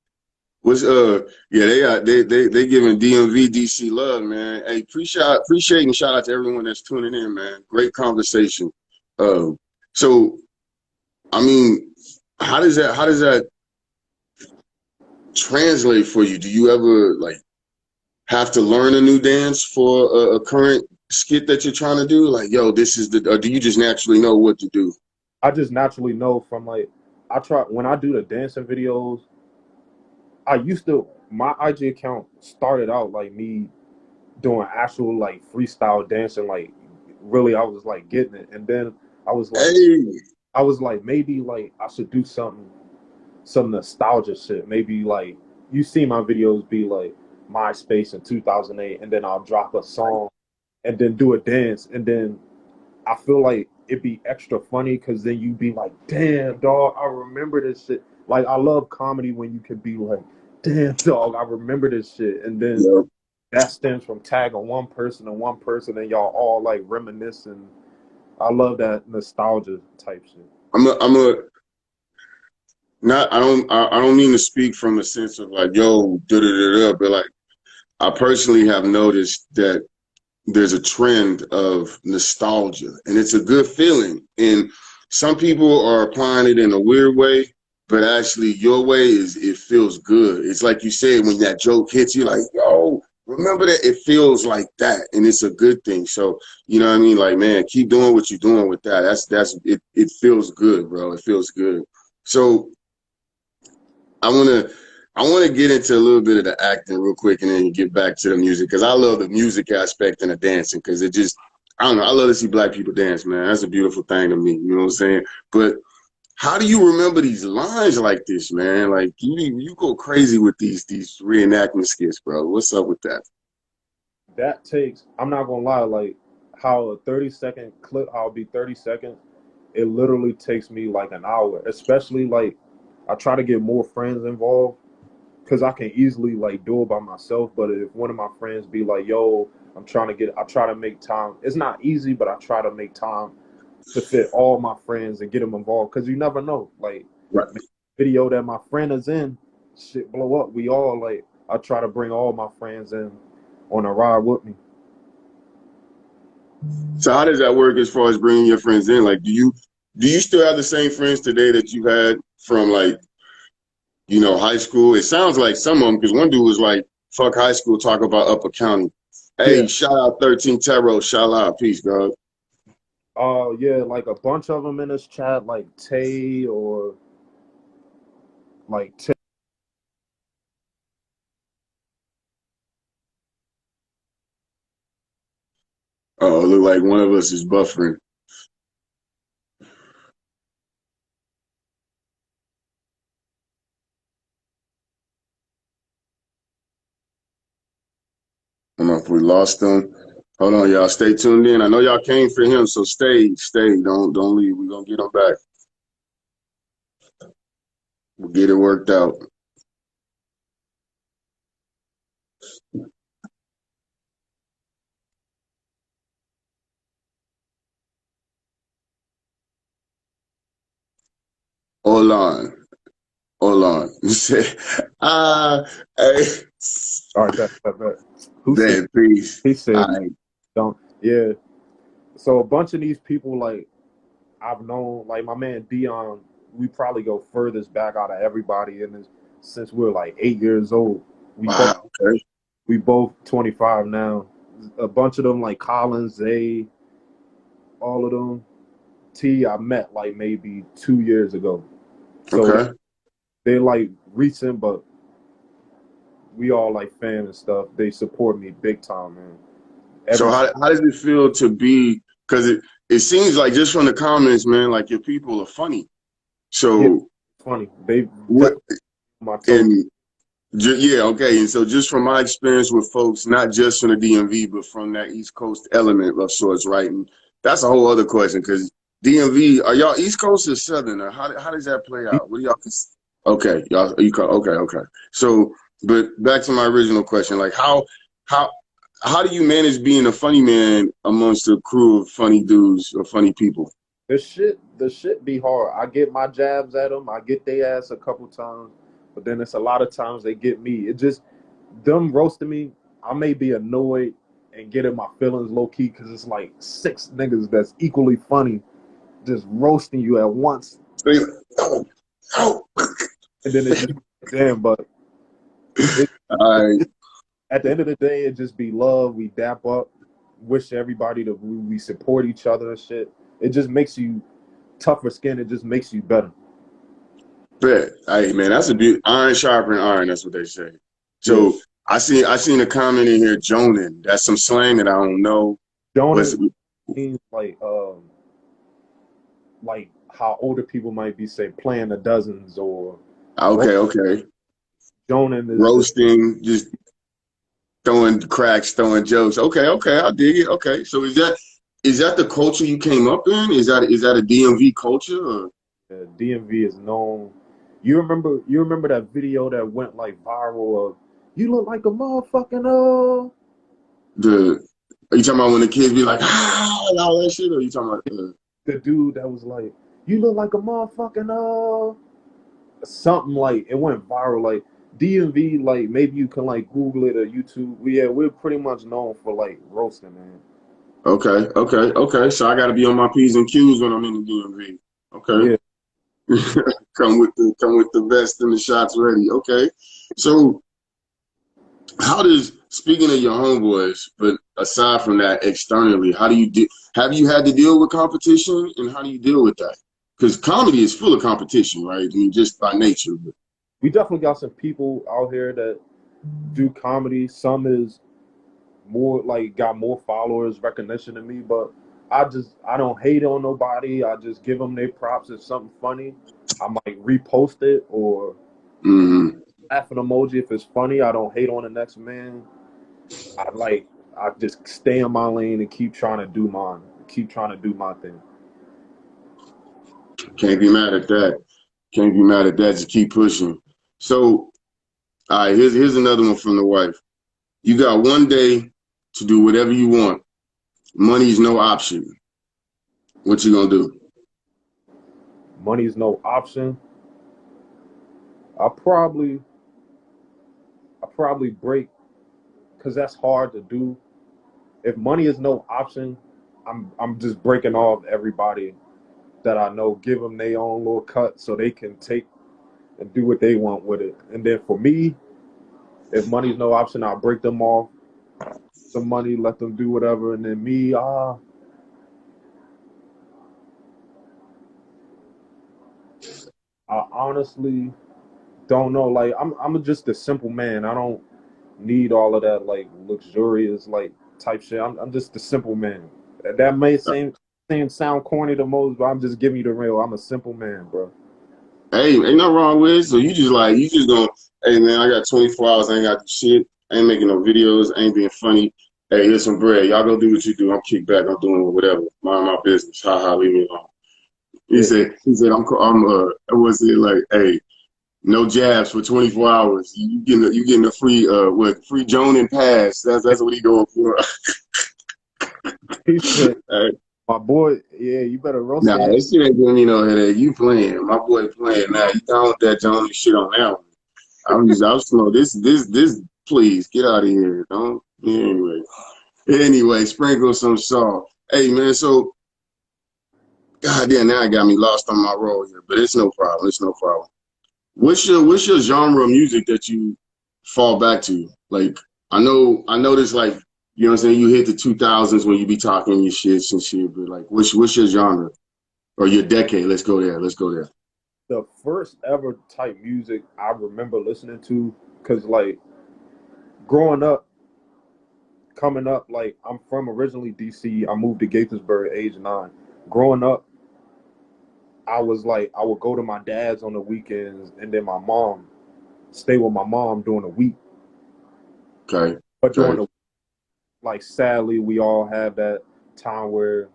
What's yeah, they giving DMV DC love, man. Hey, appreciate and shout out to everyone that's tuning in, man. Great conversation. Um, so I mean, how does that translate for you? Do you ever like have to learn a new dance for a current skit that you're trying to do? Like, yo, this is the or do you just naturally know what to do? I just naturally know from like I try when I do the dancing videos. I used to my IG account started out like me doing actual like freestyle dancing, like really I was like getting it. And then I was like Hey, maybe like I should do some nostalgia shit. Maybe like you see my videos be like MySpace in 2008 and then I'll drop a song and then do a dance and then I feel like it'd be extra funny because then you be like, damn, dog, I remember this shit. Like, I love comedy when you could be like, damn, dog, I remember this shit. And then yo, that stems from tagging one person, and y'all all like reminiscing. I love that nostalgia type shit. I'm a not I don't mean to speak from a sense of like yo da da da da, but like I personally have noticed that there's a trend of nostalgia and it's a good feeling. And some people are applying it in a weird way, but actually your way is it feels good. It's like you said, when that joke hits you, like, yo, remember that it feels like that. And it's a good thing. So, you know what I mean? Like, man, keep doing what you're doing with that. It feels good, bro. It feels good. So I wanna I wanna get into a little bit of the acting real quick and then get back to the music because I love the music aspect and the dancing because it just I don't know, I love to see black people dance, man. That's a beautiful thing to me. You know what I'm saying? But how do you remember these lines like this, man? Like you go crazy with these reenactment skits, bro. What's up with that? That takes, I'm not gonna lie, like how a 30-second clip, I'll be 30 seconds, it literally takes me like an hour, especially like I try to get more friends involved because I can easily like do it by myself. But if one of my friends be like, "Yo, I try to make time." It's not easy, but I try to make time to fit all my friends and get them involved because you never know. Like, Right. video that my friend is in, shit blow up. We all like, I try to bring all my friends in on a ride with me. So how does that work as far as bringing your friends in? Like, do you still have the same friends today that you had from like high school. It sounds like some of them, because one dude was like, fuck high school, talk about Upper County. Yeah. Hey, shout out 13 Taro, shout out, peace, dog. Yeah, like a bunch of them in this chat, like Tay or like Tay. Oh, look like one of us is buffering. I don't know if we lost them. Hold on, y'all. Stay tuned in. I know y'all came for him, so stay. Don't leave. We're gonna get him back. We'll get it worked out. Hold on. Hold on. You said, hey. All right, that. Who said? Man, peace. He said, All right. "Don't." Yeah. So a bunch of these people, like I've known, like my man Dion. We probably go furthest back out of everybody in this since we were like 8 years old. We both Wow. Okay. we both 25 now. A bunch of them like Collins, Zay, all of them. T, I met like maybe 2 years ago. So Okay. they're like recent, but we all like fans and stuff. They support me big time, man. So Every how does it feel to be? Because it seems like just from the comments, man, like your people are funny. yeah, So funny. They what? definitely my toe. And yeah, okay. And so just from my experience with folks, not just from the DMV, but from that East Coast element of sorts, right? And that's a whole other question because DMV, are y'all East Coast or Southern, or how does that play out? What do y'all? Okay, y'all, okay. So, but back to my original question, like how how do you manage being a funny man amongst a crew of funny dudes or funny people? The shit be hard. I get my jabs at them. I get their ass a couple times, but then it's a lot of times they get me. It just them roasting me. I may be annoyed and get in my feelings low key because it's like six niggas that's equally funny just roasting you at once, So you're like, no, no. and then it just damn. But it All right, at the end of the day, it just be love. We dap up, wish everybody to we support each other and shit. It just makes you tougher skin. It just makes you better. bet. Hey man, that's a beaut. Iron sharpening iron. That's what they say. Yeah, So I seen a comment in here, Jonin. That's some slang that I don't know. What's Jonas means like how older people might be say playing the dozens or okay, okay. Jonan is Roasting, just throwing cracks, throwing jokes. Okay, okay, I dig it. Okay, so is that the culture you came up in? Is that a DMV culture? Or? DMV is known. You remember that video that went like viral of you look like a motherfucking The Are you talking about when the kids be like and all that shit, or are you talking about? the dude that was like you look like a motherfucking something like it went viral like DMV like maybe you can like Google it or YouTube. Yeah, we're pretty much known for like roasting, man. Okay, okay, okay. So I got to be on my p's and q's when I'm in the DMV. Okay, Yeah, come with the vest and the shots ready. Okay, so how does speaking of your homeboys, but aside from that, externally, how do you have you had to deal with competition, and how do you deal with that? Because comedy is full of competition, right? I mean, just by nature. But, we definitely got some people out here that do comedy. Some is more like got more followers, recognition than me, but I don't hate on nobody. I just give them their props. If something funny, I might repost it or mm-hmm. laughing emoji if it's funny. I don't hate on the next man. I just stay in my lane and keep trying to do mine. Keep trying to do my thing. Can't be mad at that. Can't be mad at that. Just keep pushing. So, all right, here's another one from the wife. You got one day to do whatever you want. Money's no option. What you gonna do? Money's no option. I probably I probably break because that's hard to do. If money is no option, I'm just breaking off everybody that I know, give them their own little cut so they can take and do what they want with it. And then for me, if money's no option, I'll break them off some money, let them do whatever. And then me, I honestly don't know. Like I'm just a simple man. I don't need all of that like luxurious like type shit. I'm just a simple man. That may seem sound corny to most, but I'm just giving you the real. I'm a simple man, bro. Hey, ain't nothing wrong with it. So you just gonna, hey man, I got 24 hours, I ain't got to do shit. I ain't making no videos, I ain't being funny. Hey, here's some bread. Y'all go do what you do. I'm kicked back. I'm doing whatever. Mind my business. Ha ha, leave me alone. Yeah. He said, was it like, hey, no jabs for 24 hours. You getting a free, free Jonan pass. That's what he going for. He said, Hey, my boy, yeah, you better roast nah, that. that shit ain't giving me no headache. You playing. My boy playing. Now, you down with that Jonan shit on that one. I'm slow. This, please get out of here. Don't. Anyway, sprinkle some salt. Hey man, so goddamn, now I got me lost on my roll here, but it's no problem. It's no problem. What's your genre of music that you fall back to? Like, I noticed like, you know what I'm saying, you hit the 2000s when you be talking your shits and shit, but like, what's your genre or your decade? Let's go there. Let's go there. The first ever type music I remember listening to, because like growing up, coming up, like I'm from originally DC. I moved to Gaithersburg at age 9. Growing up, I was like, I would go to my dad's on the weekends, and then my mom stay with my mom during the week. Okay. But during Okay. the like, sadly, we all have that time where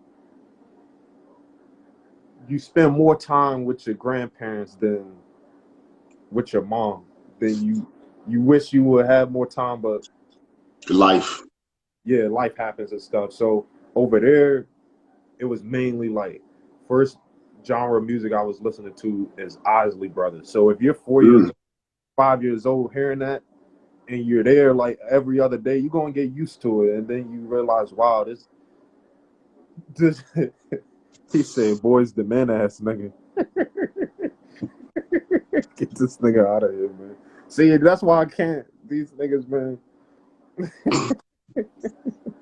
you spend more time with your grandparents than with your mom. Then you wish you would have more time, but Life. yeah, life happens and stuff. So over there, it was mainly like first genre of music I was listening to is Isley Brothers. So if you're 4 years, Mm. 5 years old, hearing that, and you're there like every other day, you're gonna get used to it, and then you realize, wow, this. He said, "Boys, the man ass nigga." Get this nigga out of here, man. See, that's why I can't. These niggas, man.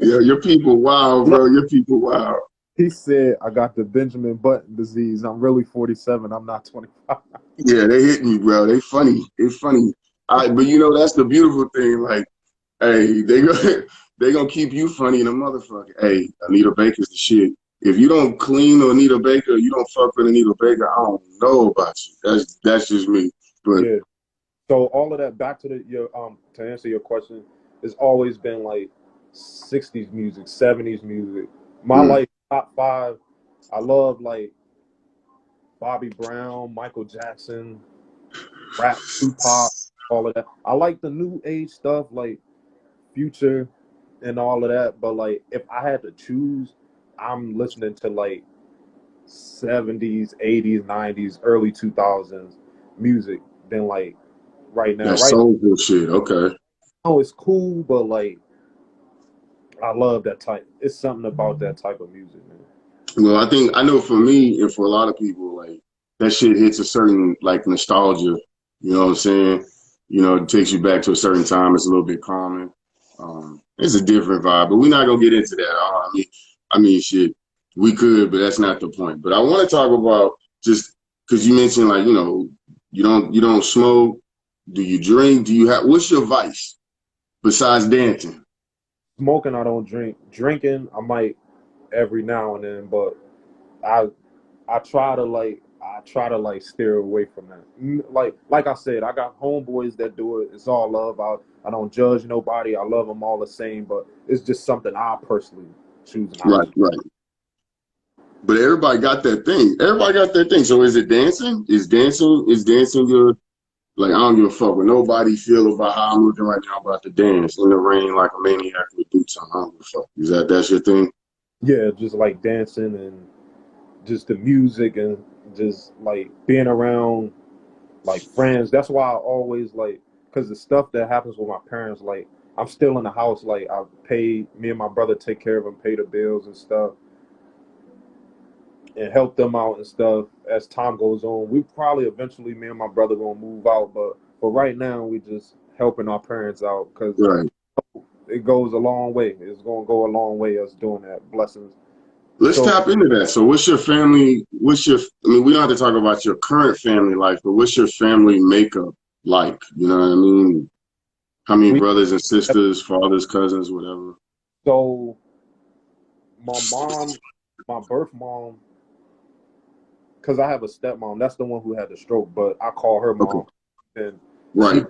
Yeah, your people wow, Look, bro. Your people wow. he said, "I got the Benjamin Button disease. I'm really 47. I'm not 25." Yeah, they hit me, bro. They funny. They funny. But you know that's the beautiful thing. Like, hey, they go, they gonna keep you funny in a motherfucker. Hey, Anita Baker's the shit. If you don't clean Anita Baker, you don't fuck with Anita Baker. I don't know about you. That's just me. But Yeah. So all of that, back to your to answer your question, it's always been like 60s music, 70s music. My mm, like top five, I love like Bobby Brown, Michael Jackson, rap, Tupac, all of that. I like the new age stuff like Future and all of that, but like if I had to choose, I'm listening to like 70s, 80s, 90s, early 2000s music than like right now. that Right soulful shit. Okay. now it's cool, but like I love that type. It's something about that type of music, man. Well, I know for me and for a lot of people, like that shit hits a certain like nostalgia. You know what I'm saying? You know, it takes you back to a certain time. It's a little bit calming. It's a different vibe, but we're not gonna get into that. Shit, we could, but that's not the point. But I want to talk about just because you mentioned like you don't smoke. Do you drink? Do you have what's your vice besides dancing? Smoking, I don't drink. Drinking, I might every now and then, but I I try to steer away from that. Like I said, I got homeboys that do it. It's all love. I don't judge nobody. I love them all the same, but it's just something I personally choose not Right, to. right. But everybody got that thing. Everybody got that thing. So is it dancing? Is dancing your like I don't give a fuck what nobody feel about how I'm looking right now about to dance in the rain like a maniac with boots on. I don't give a fuck. That's your thing? Yeah, just like dancing and just the music and just like being around like friends. That's why I always like, because the stuff that happens with my parents, like I'm still in the house, like I pay, me and my brother take care of them, pay the bills and stuff. and help them out and stuff as time goes on. We probably eventually, me and my brother, gonna move out, but for right now, we just helping our parents out because Right. it goes a long way. It's gonna go a long way us doing that. Blessings. Let's So tap into that. So what's your family, I mean, we don't have to talk about your current family life, but what's your family makeup like? You know what I mean? How many we brothers and sisters, fathers, cousins, whatever? so my mom, my birth mom, because I have a stepmom. That's the one who had the stroke, but I call her Okay. mom. And she Right.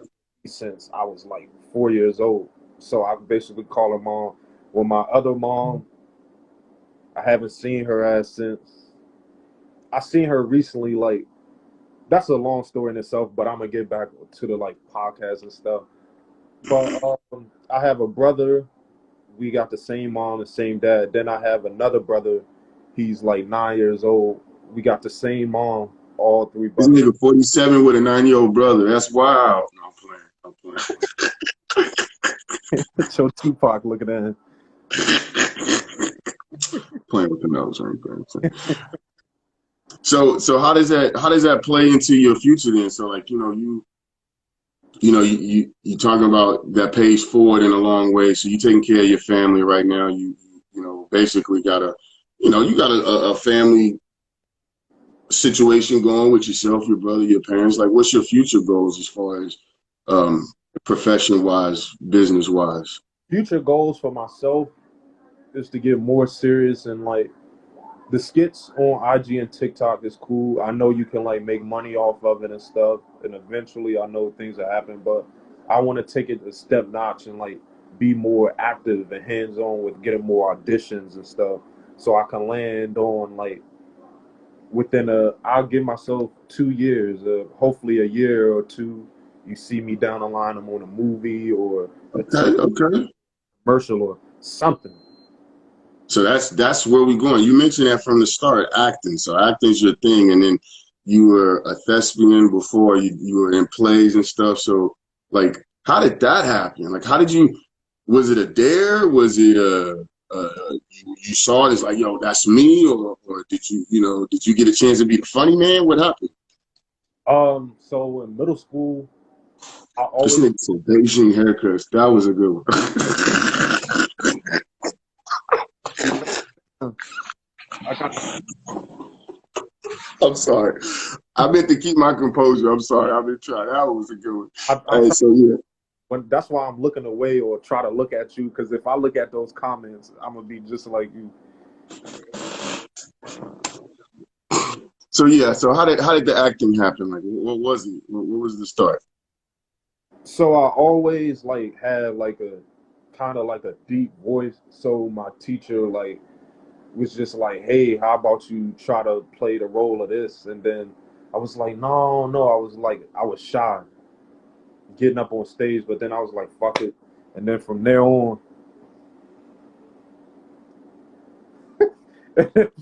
since I was like 4 years old. So I basically call her mom. Well, my other mom, I haven't seen her as since I seen her recently. Like that's a long story in itself, but I'm gonna get back to the like podcast and stuff. But I have a brother. We got the same mom, the same dad. Then I have another brother. He's like 9 years old. We got the same mom. All three This brothers. nigga 47 with a 9-year-old brother. That's wild. No, I'm playing. I'm playing. Show Tupac looking at him. Playing with the nose, right? So how does that play into your future then? So like, you talking about that pays forward in a long way. So you taking care of your family right now. Basically got a family situation going with yourself, your brother, your parents. Like, what's your future goals as far as um, profession wise, business wise? Future goals for myself is to get more serious and like the skits on IG and TikTok is cool. I know you can like make money off of it and stuff, and eventually I know things will happen. But I want to take it a step notch and like be more active and hands on with getting more auditions and stuff, so I can land on like within a. I'll give myself 2 years, hopefully a year or two. You see me down the line, I'm on a movie or a Okay, okay. commercial or something. So that's where we're going. You mentioned that from the start, acting. So acting's your thing, and then you were a thespian before. You were in plays and stuff. So like, how did that happen? Like, how did you? Was it a dare? Was it you saw it as like, yo, that's me, or did you get a chance to be the funny man? What happened? So in middle school, I This always nigga said Beijing haircuts. That was a good one. I got I'm sorry. I meant to keep my composure. I'm sorry. I've been trying. That was a good one. I'm trying So yeah. when that's why I'm looking away or try to look at you because if I look at those comments, I'm gonna be just like you. So yeah. So how did the acting happen? Like, what was it? What was the start? So I always like had like a kind of like a deep voice. So my teacher like was just like, "Hey, how about you try to play the role of this?" And then I was like, "No, no." I was shy getting up on stage, but then I was like, "Fuck it." And then from there on,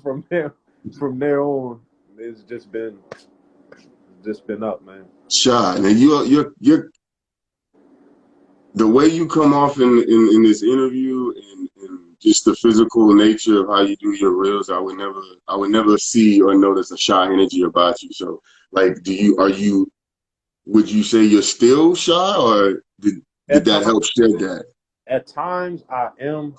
from there, from there on, it's just been up, man. Shy. Now you're the way you come off in this interview and just the physical nature of how you do your reels, I would never see or notice a shy energy about you. So like, would you say you're still shy, or did At that times, help shed that? at times I am,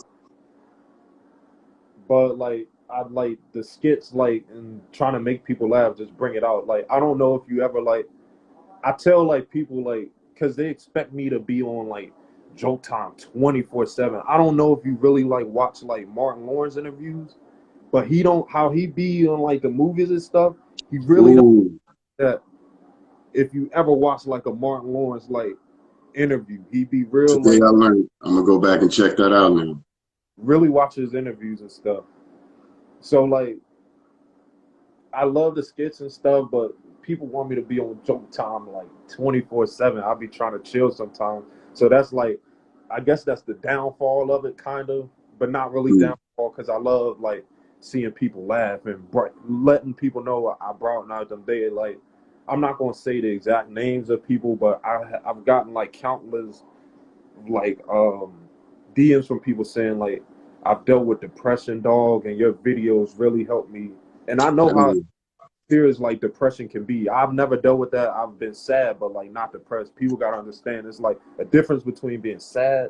but like I like the skits like and trying to make people laugh, just bring it out. Like I don't know if you ever like I tell like people like because they expect me to be on like Joke Time 24/7. I don't know if you really like watch like Martin Lawrence interviews, but he don't how he be on like the movies and stuff. He really don't Ooh, that if you ever watch like a Martin Lawrence like interview, he be real today like I learned. I'm gonna go back and check that out now. really watch his interviews and stuff. So like I love the skits and stuff, but people want me to be on Joke Time like 24/7. I'll be trying to chill sometimes. So that's like, I guess that's the downfall of it, kind of, but not really Mm. downfall because I love like seeing people laugh and letting people know I brought out them day. Like, I'm not gonna say the exact names of people, but I've gotten like countless like DMs from people saying like I've dealt with depression, dog, and your videos really helped me And I know I how mean, serious like depression can be. I've never dealt with that. I've been sad, but like not depressed. People gotta understand it's like a difference between being sad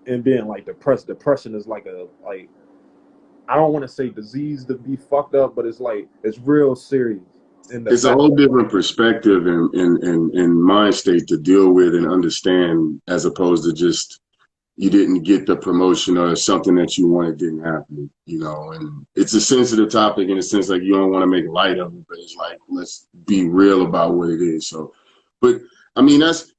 and being like depressed. Depression is like a like I don't want to say disease to be fucked up, but it's like it's real serious. And the it's a sad whole different perspective and mind state to deal with and understand, as opposed to just you didn't get the promotion or something that you wanted didn't happen, you know. And it's a sensitive topic in a sense, like you don't want to make light of it, but it's like let's be real about what it is. So, but I mean that's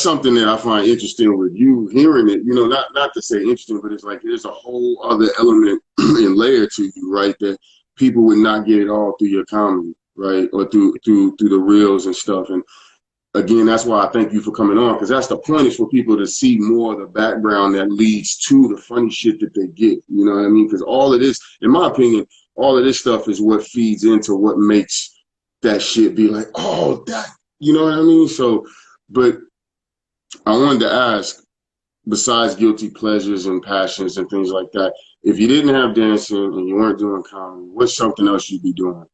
something that I find interesting with you hearing it. You know, not to say interesting, but it's like there's a whole other element and layer to you, right? That people would not get it all through your comedy, right, or through the reels and stuff. And again, that's why I thank you for coming on, because that's the point, is for people to see more of the background that leads to the funny shit that they get. You know what I mean? Because all of this, in my opinion, all of this stuff is what feeds into what makes that shit be like, oh, that, you know what I mean? So, but I wanted to ask, besides guilty pleasures and passions and things like that, if you didn't have dancing and you weren't doing comedy, what's something else you'd be doing?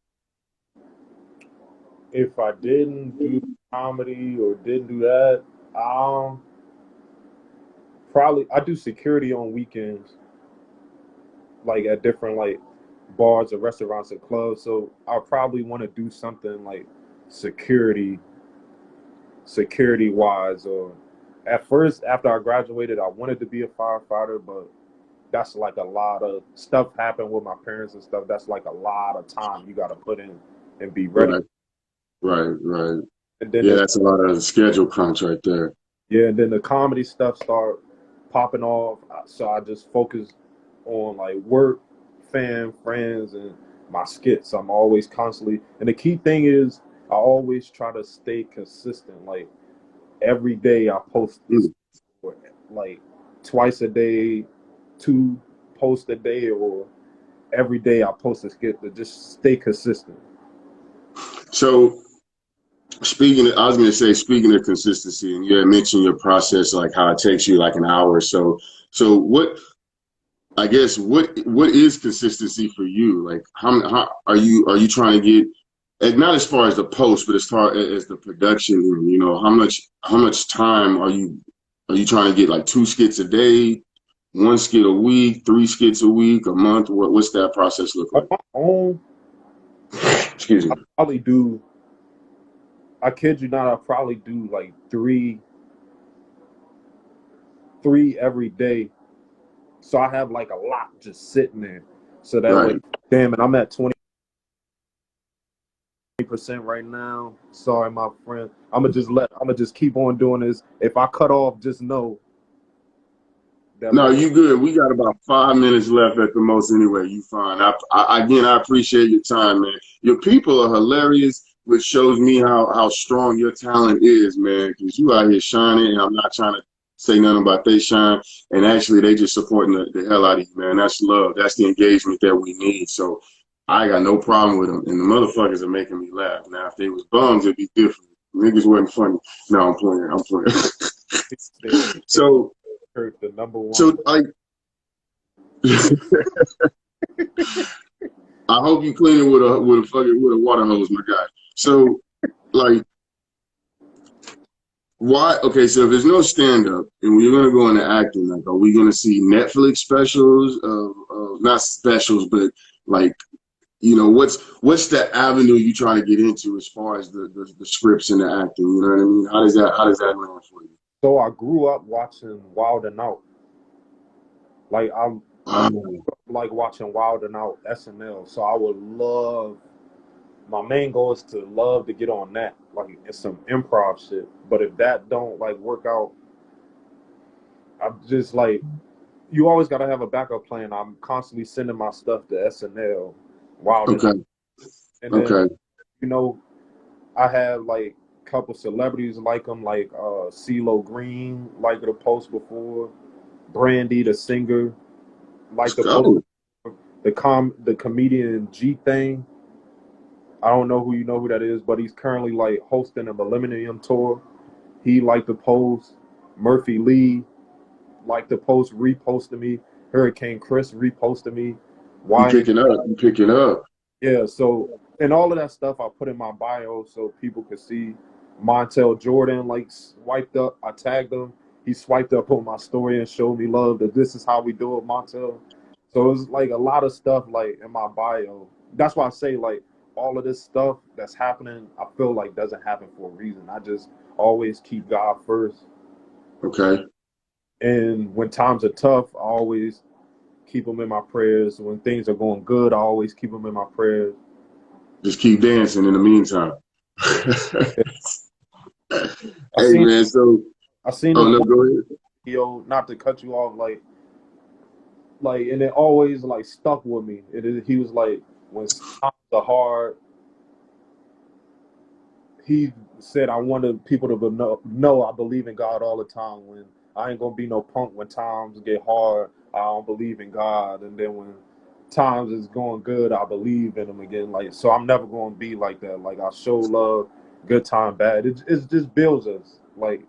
if I didn't do comedy or didn't do that, um probably I do security on weekends, like at different like bars or restaurants and clubs. So I probably want to do something like security security wise. Or at first, after I graduated, I wanted to be a firefighter, but that's like a lot of stuff happened with my parents and stuff. That's like a lot of time you got to put in and be ready. Right, right. And then Yeah, there's that's a lot of schedule crunch right there. yeah, and then the comedy stuff start popping off. So I just focus on like work, fam, friends, and my skits. I'm always constantly, and the key thing is I always try to stay consistent. Like every day I post this, Mm. or like twice a day, two posts a day, or every day I post a skit to just stay consistent. So I was gonna say, speaking of consistency, and you had mentioned your process, like how it takes you like an hour or so. So what, I guess, what is consistency for you? Like how are you trying to get, and not as far as the post, but as far as the production, you know, how much time are you trying to get, like two skits a day, one skit a week, three skits a week, a month? What's that process look On like? my own, Excuse I me. probably do. I kid you not, I probably do like three every day. So I have like a lot just sitting there. So that way, Right. damn it, I'm at 20% right now. Sorry, my friend. I'm gonna just keep on doing this. If I cut off, just know that No, like you good. We got about 5 minutes left at the most anyway. You fine. Again, I appreciate your time, man. Your people are hilarious, which shows me how strong your talent is, man, because you out here shining, and I'm not trying to say nothing about they shine. And actually, they just supporting the hell out of you, man. That's love. That's the engagement that we need. So I got no problem with them. And the motherfuckers are making me laugh. Now, if they was bums, it'd be different. Niggas wasn't funny. No, I'm playing. I'm playing. they so, hurt the number one. so like, I hope you clean it with a water hose, my guy. So like, why? Okay, so if there's no stand up and we're gonna go into acting, like, are we gonna see Netflix specials of not specials, but like, you know, what's the avenue you trying to get into as far as the scripts and the acting? You know what I mean? How does that land for you? So I grew up watching Wild and Out. Like I Um, like watching Wild and Out SNL. So I would love. My main goal is to love to get on that. Like it's some improv shit. But if that don't like work out, I'm just like you always gotta have a backup plan. I'm constantly sending my stuff to SNL, Wild and Out, okay, and then okay. you know I have like a couple celebrities like them, like CeeLo Green, like the post before, Brandy the singer, like Let's the post, go. the comedian G Thing. I don't know who you know who that is, but he's currently like hosting a Millennium tour. He liked the post. Murphy Lee liked the post, reposted me. Hurricane Chris reposted me. You Why? picking up? You picking up? Yeah, so and all of that stuff I put in my bio so people could see. Montel Jordan like swiped up. I tagged him. He swiped up on my story and showed me love that this is how we do it, Montel. So it's like a lot of stuff like in my bio. That's why I say like all of this stuff that's happening, I feel like doesn't happen for a reason. I just always keep God first. Okay. And when times are tough, I always keep him in my prayers. When things are going good, I always keep him in my prayers. Just keep dancing in the meantime. I Hey seen man, so I seen oh this no, one go ahead. video, not to cut you off, like, and it always like stuck with me. He was like, when times are hard, he said, I wanted people to know I believe in God all the time. When I ain't gonna be no punk when times get hard, I don't believe in God, and then when times is going good, I believe in him again. Like, so I'm never gonna be like that. Like, I show love, good time, bad. It just builds us. Like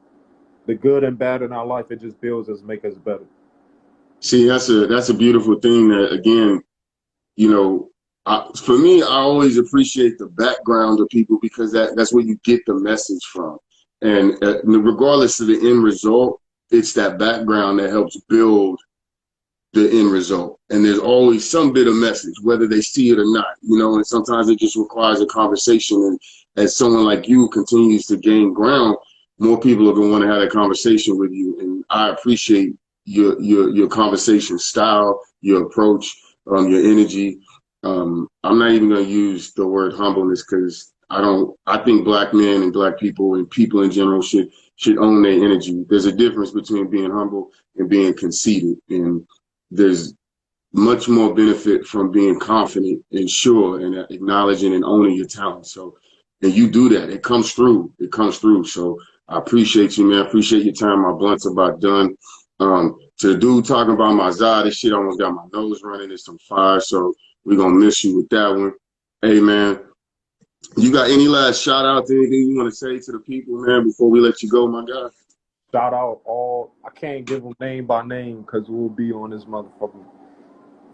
the good and bad in our life, it just builds us, make us better. See, that's a beautiful thing that again, you know, for me, I always appreciate the background of people because that's where you get the message from. And regardless of the end result, it's that background that helps build the end result. And there's always some bit of message, whether they see it or not, you know, and sometimes it just requires a conversation. And as someone like you continues to gain ground, more people are going to want to have that conversation with you. And I appreciate your conversation style, your approach, your energy. I'm not even going to use the word humbleness because I think black men and black people and people in general should own their energy. There's a difference between being humble and being conceited. And there's much more benefit from being confident and sure and acknowledging and owning your talent. So, and you do that. It comes through. It comes through. So I appreciate you, man. I appreciate your time. My blunt's about done. To the dude talking about my Zod, this shit almost got my nose running. It's some fire. So we're going to miss you with that one. Hey, man, you got any last shout out to anything you want to say to the people, man, before we let you go, my guy? Shout out all. I can't give them name by name because we'll be on this motherfucker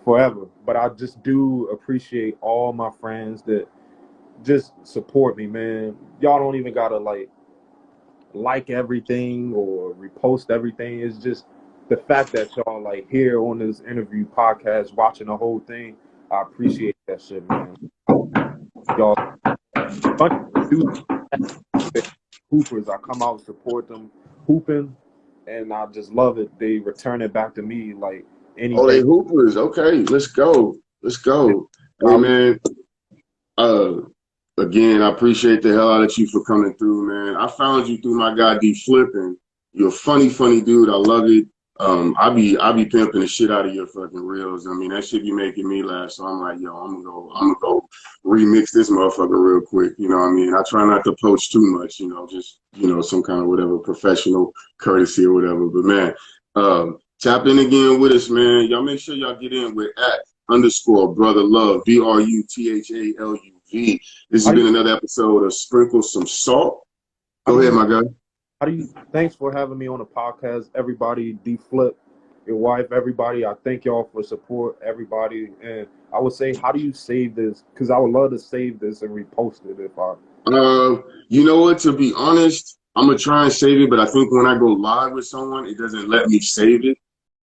forever. But I just do appreciate all my friends that just support me, man. Y'all don't even gotta like everything or repost everything. It's just the fact that y'all like here on this interview podcast, watching the whole thing. I appreciate that shit, man. Y'all, bunch of dudes, hoopers. I come out and support them hooping, and I just love it. They return it back to me like Oh, they anything. hoopers. Okay, let's go. Let's go. Hey, I, man. Uh, Again, I appreciate the hell out of you for coming through, man. I found you through my guy D Flippin'. You're a funny dude. I love it. I be pimping the shit out of your fucking reels. I mean, that shit be making me laugh. So I'm like, yo, I'm gonna go remix this motherfucker real quick. You know what I mean? I try not to poach too much, just, some kind of whatever professional courtesy or whatever. But man, tap in again with us, man. Y'all make sure y'all get in with @_BruthaLuv, BruthaLuv. This how has do been you another episode of Sprinkle Some Salt. how Go do ahead, you my guy. How do you? Thanks for having me on the podcast, everybody. D Flip, your wife, everybody. I thank y'all for support, everybody. And I would say, how do you save this? Because I would love to save this and repost it if I. You know what? To be honest, I'm gonna try and save it, but I think when I go live with someone, it doesn't let me save it.